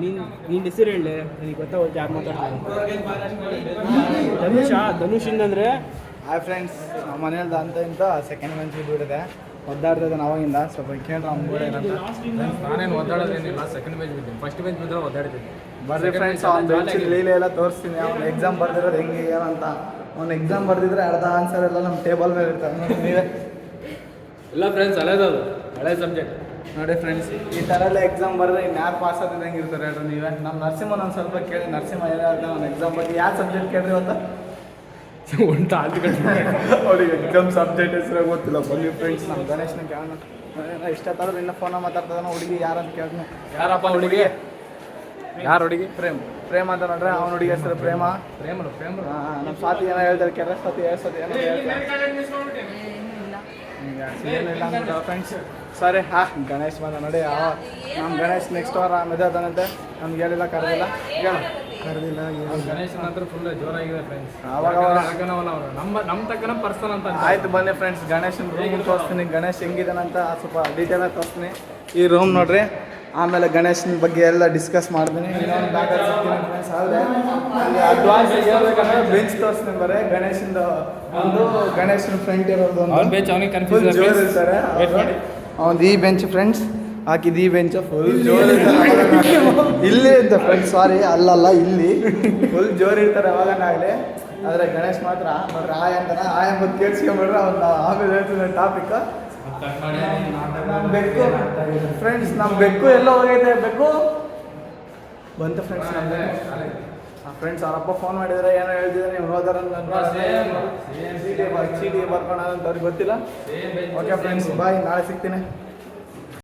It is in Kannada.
ನೀನು ಹೆಸರು ಹೇಳಿ ನನಗೆ ಗೊತ್ತಾಗುತ್ತೆ ಯಾರು ಮಾತಾಡ್ತಾರೆ. ಧನುಷಿಂದಂದರೆ ಹಾಯ್ ಫ್ರೆಂಡ್ಸ್, ನಮ್ಮ ಮನೆಯಲ್ದ ಅಂತ ಇಂತ ಸೆಕೆಂಡ್ ಬೆಂಚ್ ಬಿಟ್ಟಿದೆ. ಒದ್ದಾಡ್ತಿದ್ದೆ ನಾವಾಗಿಂದ. ಸ್ವಲ್ಪ ಕೇಳ್ರ ನಮ್ಮ ಕೂಡ ಏನಂತ. ನಾನೇನು ಒದ್ದಾಡೋದೇನಿಲ್ಲ, ಸೆಕೆಂಡ್ ಬೆಂಚ್ ಬಿದ್ದೀನಿ. ಫಸ್ಟ್ ಬೆಂಚ್ ಬಿದ್ದರೆ ಒದ್ದಾಡ್ತಿದ್ದೆ. ಬರ್ರಿ ಫ್ರೆಂಡ್ಸ್, ಅವ್ನ ಬೆಂಚ್ ಲೀಲೆ ಎಲ್ಲ ತೋರಿಸ್ತೀನಿ. ಅವ್ನು ಎಕ್ಸಾಮ್ ಬರ್ದಿರೋದು ಹೆಂಗೆ ಏನಂತ. ಅವ್ನು ಎಕ್ಸಾಮ್ ಬರ್ದಿದ್ರೆ ಅರ್ಧ ಆನ್ಸರ್ ಎಲ್ಲ ನಮ್ಮ ಟೇಬಲ್ ಮೇಲೆ ಇರ್ತಾರೆ. ನೋಡಿ ನೀವೇ ಇಲ್ಲ ಫ್ರೆಂಡ್ಸ್, ಹಳೇದದು ಹಳೆ ಸಬ್ಜೆಕ್ಟ್ ನೋಡಿ ಫ್ರೆಂಡ್ಸ್. ಈ ಥರ ಎಲ್ಲ ಎಕ್ಸಾಮ್ ಬರೆದ್ರೆ ಇನ್ನು ಯಾರು ಪಾಸ್ ಆಗೋದು ಹೆಂಗೆ ಇರ್ತಾರೆ ಹೇಳ್ರಿ ನೀವೇ. ನಮ್ಮ ನರಸಿಂಹನ ಒಂದು ಸ್ವಲ್ಪ ಕೇಳಿ. ನರಸಿಂಹ ಏನಾಗುತ್ತೆ ಅವ್ನು ಎಕ್ಸಾಮ್ ಬಗ್ಗೆ ಯಾವ ಸಬ್ಜೆಕ್ಟ್ ಕೇಳ್ರಿ ಇವತ್ತು ಉಂಟು ಆಲ್ತು ಅವ್ರಿಗೆ ಎಕ್ಸಾಮ್ ಸಬ್ಜೆಕ್ಟ್ ಹೆಸರು ಗೊತ್ತಿಲ್ಲ. ಬನ್ನಿ ಫ್ರೆಂಡ್ಸ್, ನಮ್ಮ ಗಣೇಶನ ಕೇಳೋಣ. ಇಷ್ಟೊತ್ತಾದ್ರೂ ಇನ್ನೂ ಫೋನ ಮಾತಾಡ್ತದಾನ. ಹುಡುಗಿ ಯಾರಂತ ಕೇಳ್ತೀನಿ. ಯಾರಪ್ಪ ಹುಡುಗಿ? ಯಾರು ಹುಡುಗಿ? ಪ್ರೇಮ ಅಂತ ನೋಡ್ರೆ. ಅವ್ನ ಹುಡುಗಿ ಹೆಸರು ಪ್ರೇಮ. ಹಾಂ, ನಮ್ಮ ಸ್ವಾತಿ ಏನೋ ಹೇಳ್ತಾರೆ. ಕೆರೆ ಸ್ವಾತಿ ಏನೋ ಹೇಳ್ತಾರೆ. ಏನಿಲ್ಲ ಅಂದ್ಬಿಟ್ಟು ಫ್ರೆಂಡ್ಸ್. ಸರಿ, ಗಣೇಶ್ ಬಂದ ನೋಡಿ. ನಮ್ಮ ಗಣೇಶ್ ನೆಕ್ಸ್ಟ್ ವಾರ ಮೆದಾದಂತೆ. ನಮ್ಗೆ ಹೇಳಿಲ್ಲ, ಕರೆದಿಲ್ಲ. ಕರೆದಿಲ್ಲ. ಗಣೇಶನ ಹತ್ರ ಫುಲ್ ಜೋರಾಗಿದೆ ಫ್ರೆಂಡ್ಸ್. ಅವಾಗ ನಮ್ಮ ತಕ್ಕನ ಪರ್ಸನ್ ಅಂತ. ಆಯ್ತು ಬನ್ನಿ ಫ್ರೆಂಡ್ಸ್, ಗಣೇಶನ ರೂಮ್ ತೋರಿಸ್ತೀನಿ. ಗಣೇಶ್ ಹೆಂಗಿದಾನಂತ ಸ್ವಲ್ಪ ಡೀಟೇಲಾಗಿ ತೋರಿಸ್ತೀನಿ. ಈ ರೂಮ್ ನೋಡ್ರಿ. ಆಮೇಲೆ ಗಣೇಶನ ಬಗ್ಗೆ ಎಲ್ಲ ಡಿಸ್ಕಸ್ ಮಾಡ್ತೀನಿ. ಇನ್ನೊಂದು ಬ್ಯಾಟರ್ ಸಿಗ್ತೀನಿ ಫ್ರೆಂಡ್ಸ್. ಆದರೆ ಅಡ್ವಾನ್ಸ್ ಹೇಳ್ಬೇಕಂದ್ರೆ ಬೆಂಚ್ ತೋರಿಸ್ತೀನಿ. ಬರೀ ಗಣೇಶಿಂದ ಒಂದು ಗಣೇಶನ ಫ್ರೆಂಡ್ ಇರೋದು ಫುಲ್ ಜೋರು ಇರ್ತಾರೆ. ಅವ್ನು ಈ ಬೆಂಚ್ ಫ್ರೆಂಡ್ಸ್, ಹಾಕಿದ್ದು ಈ ಬೆಂಚ್ ಫುಲ್ ಜೋರು ಇರ್ತಾರೆ. ಇಲ್ಲಿ ಅಂತ ಫ್ರೆಂಡ್ಸ್, ಸಾರಿ ಅಲ್ಲಲ್ಲ, ಇಲ್ಲಿ ಫುಲ್ ಜೋರು ಇರ್ತಾರೆ ಯಾವಾಗನಾಗಲಿ. ಆದರೆ ಗಣೇಶ್ ಮಾತ್ರ ನೋಡ್ರಿ ಆಯ ಅಂತಾನೆ. ಆಯ ಮತ್ತು ಕೇಳಿಸ್ಕೊಂಬಿಡ್ರೆ ಅವ್ನು ಆಮೇಲೆ ಹೇಳ್ತೀನಿ ಟಾಪಿಕ್. ನಮ್ಮ ಬೆಕ್ಕು ಫ್ರೆಂಡ್ಸ್, ನಮ್ಮ ಬೆಕ್ಕು ಎಲ್ಲ ಹೋಗೈತೆ. ಬೆಕ್ಕು ಬಂತು ಫ್ರೆಂಡ್ಸ್. ಫ್ರೆಂಡ್ಸ್ ಅವರಪ್ಪ ಫೋನ್ ಮಾಡಿದರೆ ಏನೋ ಹೇಳ್ತಿದ್ದಾರೆ. ನೀವು ಹೋದಾರ ಚೀಟಿ ಬರ್ಕೊಳ್ಳೋದಂತ ಅವ್ರಿಗೆ ಗೊತ್ತಿಲ್ಲ. ಓಕೆ ಫ್ರೆಂಡ್ಸ್, ಬಾಯ್. ನಾಳೆ ಸಿಗ್ತೀನಿ.